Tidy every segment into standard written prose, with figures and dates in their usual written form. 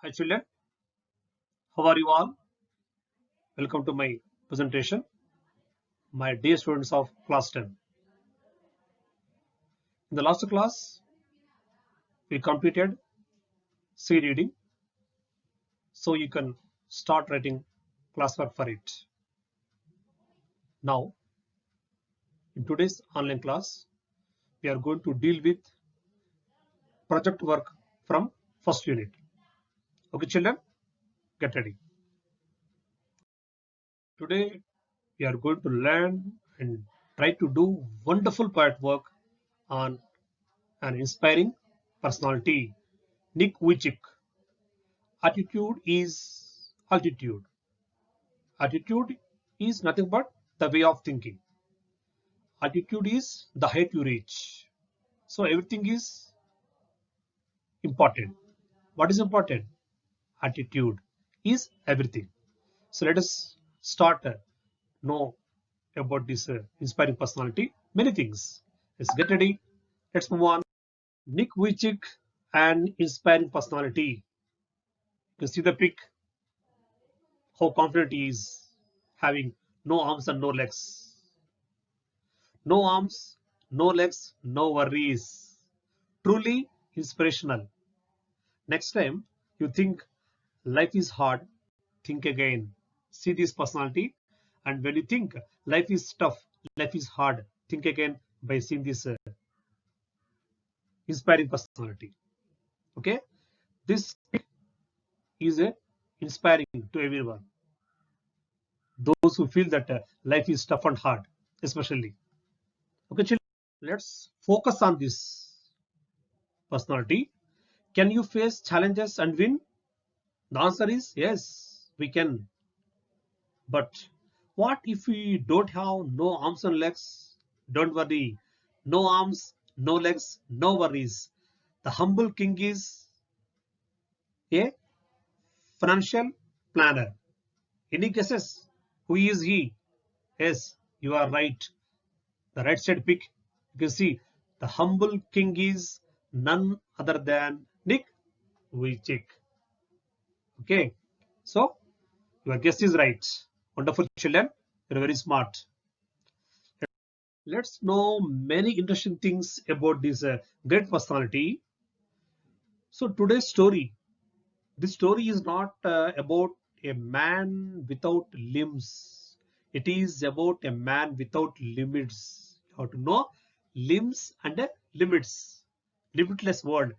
Hi children, how are you all? Welcome to my presentation, my dear students of class 10. In the last class, we completed C reading, so you can start writing classwork for it. Now, in today's online class, we are going to deal with project work from first unit. Okay children, get ready. Today, we are going to learn and try to do wonderful project work on an inspiring personality, Nick Vujicic. Attitude is altitude. Attitude is nothing but the way of thinking. Attitude is the height you reach. So everything is important. What is important? Attitude is everything. So let us start know about this inspiring personality. Many things. Let's get ready. Let's move on. Nick Vujicic, an inspiring personality. You can see the pic. How confident he is, having no arms and no legs. No arms, no legs, no worries. Truly inspirational. Next time you think life is hard, think again. See this personality. And when you think life is tough, life is hard, think again by seeing this inspiring personality. Okay? This is inspiring to everyone. Those who feel that life is tough and hard, especially. Okay, children, let's focus on this personality. Can you face challenges and win? The answer is yes, we can. But what if we don't have no arms and legs? Don't worry. No arms, no legs, no worries. The humble king is a financial planner. Any guesses? Who is he? Yes, you are right. The right side pick. You can see the humble king is none other than Nick Vujicic. Okay, so your guess is right. Wonderful children. You're very smart. Let's know many interesting things about this great personality. So today's story, this story is not about a man without limbs. It is about a man without limits. You have to know limbs and limits. Limitless world.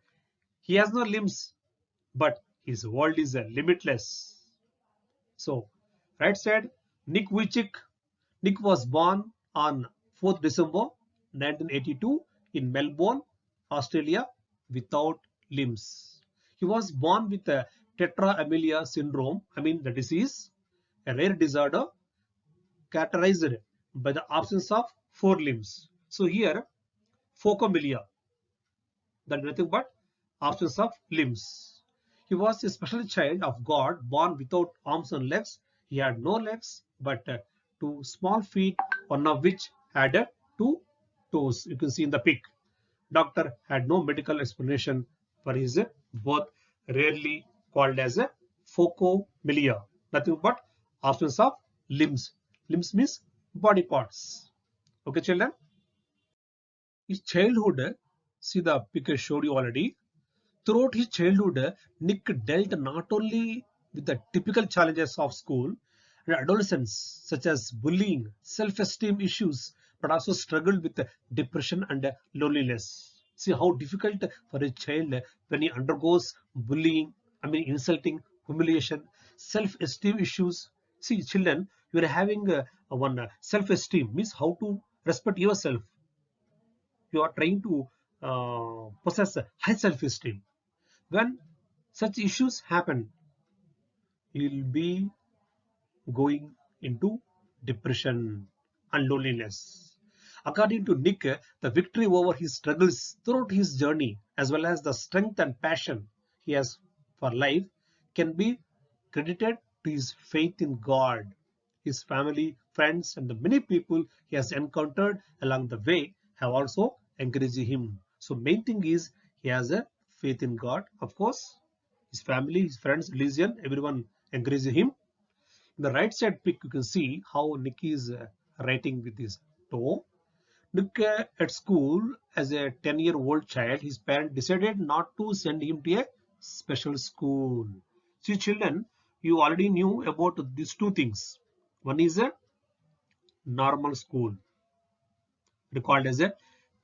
He has no limbs, but his world is limitless. So, right side, Nick Vujicic. Nick was born on 4th December 1982 in Melbourne, Australia, without limbs. He was born with a tetra amelia syndrome, the disease, a rare disorder characterized by the absence of four limbs. So here, phocomelia, that nothing but absence of limbs. He was a special child of God, born without arms and legs. He had no legs, but two small feet, one of which had two toes. You can see in the pic. Doctor had no medical explanation for his birth, rarely called as a phocomelia. Nothing but absence of limbs. Limbs means body parts. Okay, children. His childhood, see the pic I showed you already. Throughout his childhood, Nick dealt not only with the typical challenges of school and adolescence, such as bullying, self-esteem issues, but also struggled with depression and loneliness. See how difficult for a child when he undergoes bullying, insulting, humiliation, self-esteem issues. See, children, you are having one self-esteem means how to respect yourself. You are trying to possess a high self-esteem. When such issues happen, you'll be going into depression and loneliness. According to Nick, the victory over his struggles throughout his journey, as well as the strength and passion he has for life, can be credited to his faith in God. His family, friends, and the many people he has encountered along the way have also encouraged him. So, main thing is he has a faith in God, of course. his family, his friends, religion, everyone encourages him. In the right side pic, you can see how Nick is writing with his toe. Nick at school as a 10-year-old child, his parents decided not to send him to a special school. See, children, you already knew about these two things. One is a normal school, called as a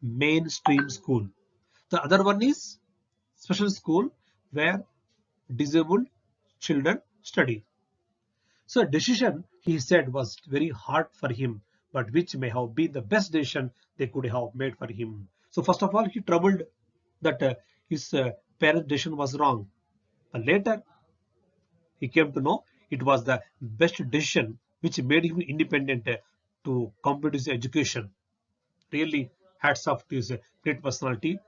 mainstream school. The other one is special school where disabled children study. So a decision he said was very hard for him, but which may have been the best decision they could have made for him. So first of all, he troubled that his parents' decision was wrong. But later, he came to know it was the best decision which made him independent to complete his education. Really, hats off to his great personality.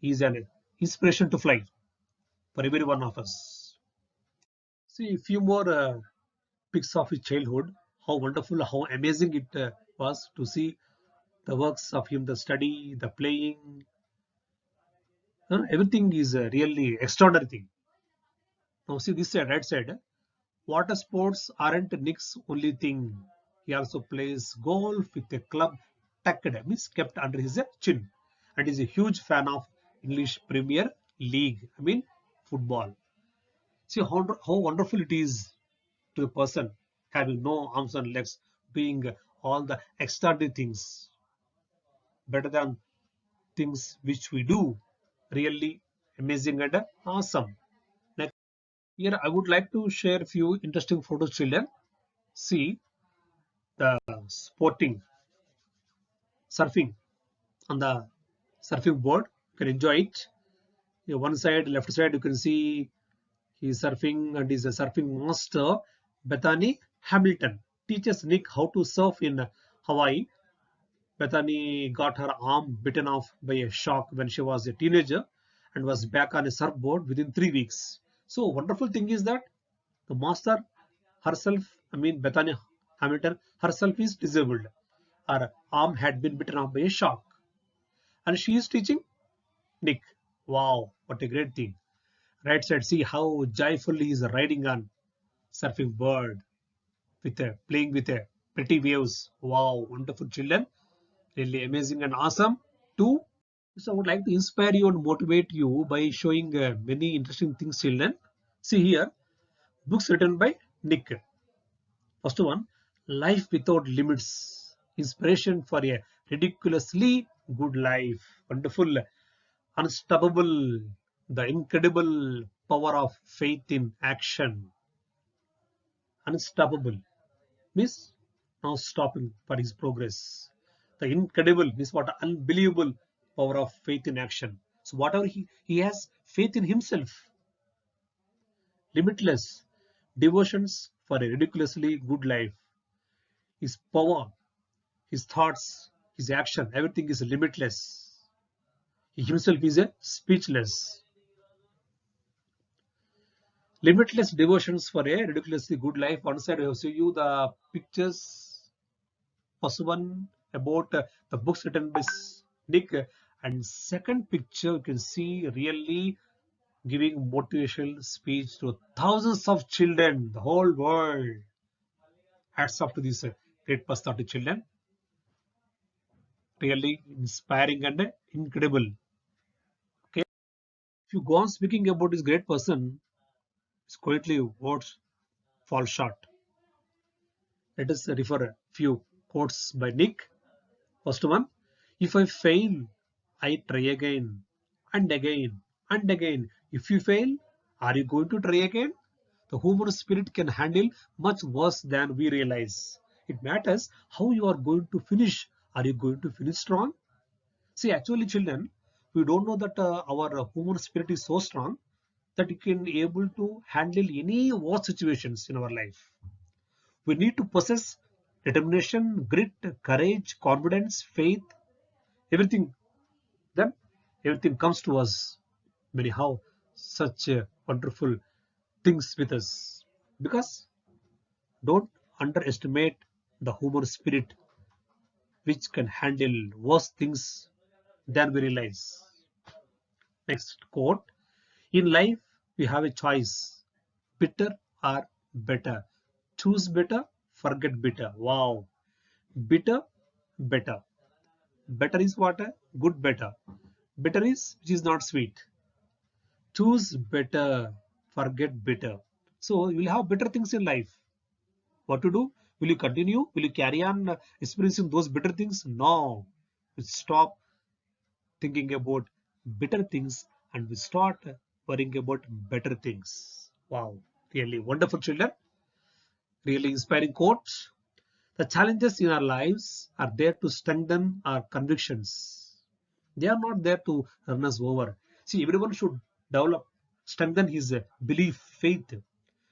He is an inspiration to fly for every one of us. See a few more pics of his childhood. How wonderful, how amazing it was to see the works of him, the study, the playing. Everything is really extraordinary thing. Now see this side, right side. Water sports aren't Nick's only thing. He also plays golf with a club tucked, means kept under his chin, and is a huge fan of English Premier League. I mean football. See how wonderful it is to a person having no arms and legs, doing all the extraordinary things better than things which we do. Really amazing and awesome. Next, here I would like to share a few interesting photos, children. See the sporting surfing on the surfing board. You can enjoy it. Here, one side, left side, you can see he's surfing and is a surfing master. Bethany Hamilton teaches Nick how to surf in Hawaii. Bethany got her arm bitten off by a shark when she was a teenager and was back on a surfboard within 3 weeks. So wonderful thing is that the master herself, I mean Bethany Hamilton herself is disabled. Her arm had been bitten off by a shark and she is teaching Nick. Wow, what a great thing. Right side, see how joyfully he is riding on surfing bird with a playing with a pretty waves. Wow, wonderful children. Really amazing and awesome too. So I would like to inspire you and motivate you by showing many interesting things, children. See here, books written by Nick. First one, Life Without Limits. Inspiration for a ridiculously good life. Wonderful, unstoppable, the incredible power of faith in action. Unstoppable means now stopping for his progress. The incredible means what unbelievable power of faith in action. So whatever he has faith in himself, limitless devotions for a ridiculously good life. His power, his thoughts, his action, everything is limitless. He himself is a speechless. Limitless devotions for a ridiculously good life. One side I have shown you the pictures. First one about the books written by Nick, and second picture you can see really giving motivational speech to thousands of children, the whole world. Hats off to these great personality children. Really inspiring and incredible. Okay, if you go on speaking about this great person, it's quietly words fall short. Let us refer a few quotes by Nick. First one, if I fail, I try again and again and again. If you fail, are you going to try again? The human spirit can handle much worse than we realize. It matters how you are going to finish. Are you going to finish strong? See, actually, children, we don't know that our human spirit is so strong that it can be able to handle any worst situations in our life. We need to possess determination, grit, courage, confidence, faith, everything. Then everything comes to us. Anyhow, such wonderful things with us. Because don't underestimate the human spirit, which can handle worse things than we realize. Next quote. In life, We have a choice, bitter or better. Choose better, forget bitter. Wow. Bitter, better. Better is what? Good, better. Bitter is which is not sweet. Choose better, forget bitter. So you will have better things in life. What to do? Will you continue? Will you carry on experiencing those bitter things? No. Stop thinking about bitter things and we start worrying about better things. Wow, really wonderful children, really inspiring quote. The challenges in our lives are there to strengthen our convictions. They are not there to run us over. See, everyone should develop, strengthen his belief, faith.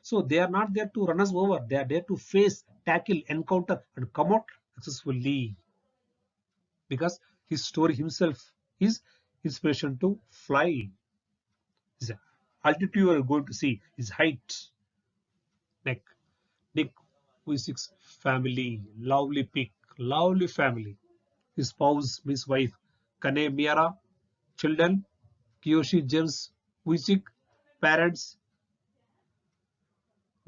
So they are not there to run us over. They are there to face, tackle, encounter, and come out successfully. Because his story himself is inspiration to fly. His altitude you are going to see, his height, neck, Nick Vujicic's family, lovely pic, lovely family. His spouse, his wife, Kane Miara, children, Kiyoshi James Vujicic, parents,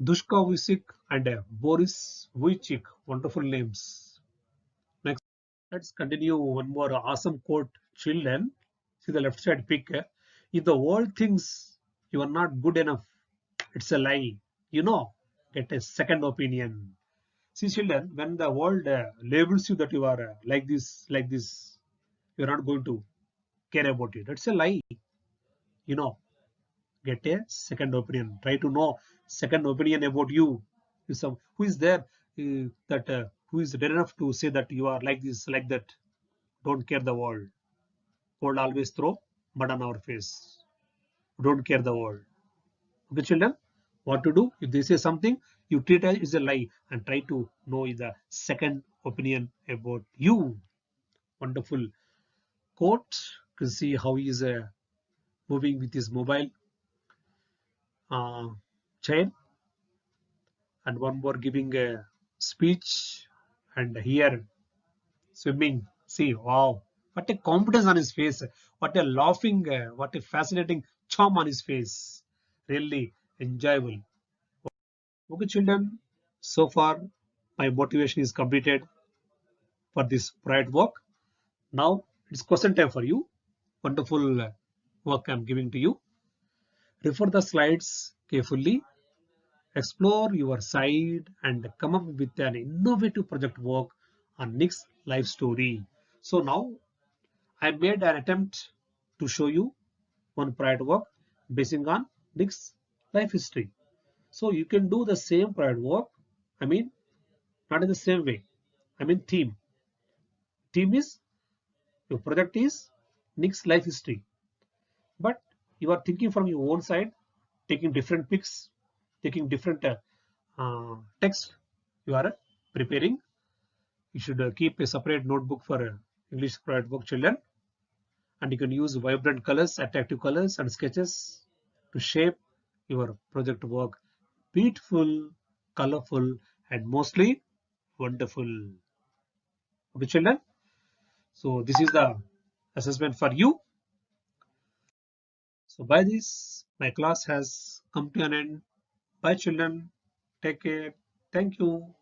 Dushka Vujicic and Boris Vujicic. Wonderful names. Next, let's continue one more awesome quote. Children, see the left side pic. If the world thinks you are not good enough, it's a lie. You know, get a second opinion. See, children, when the world labels you that you are like this, you're not going to care about it. It's a lie. You know, get a second opinion. Try to know second opinion about you. Who is there that who is there enough to say that you are like this, like that. Don't care the world. World always throw mud on our face. Don't care the world. Okay, children, what to do? If they say something, you treat it as a lie and try to know the second opinion about you. Wonderful quote. You can see how he is moving with his mobile chain, and one more giving a speech, and here swimming. See, wow, what a confidence on his face, what a laughing, what a fascinating charm on his face. Really enjoyable. Okay, children, so far my motivation is completed for this project work. Now it's question time for you. Wonderful work I'm giving to you. Refer the slides carefully, explore your side, and come up with an innovative project work on Nick's life story. So now I made an attempt to show you one project work basing on Nick's life history. So you can do the same project work. I mean, not in the same way. I mean, theme. Theme is your project is Nick's life history, but you are thinking from your own side, taking different pics, taking different text. You are preparing. You should keep a separate notebook for English project book children, and you can use vibrant colors, attractive colors, and sketches to shape your project work. Beautiful, colorful, and mostly wonderful. Okay, children. So this is the assessment for you. So by this, my class has come to an end. Bye children. Take care. Thank you.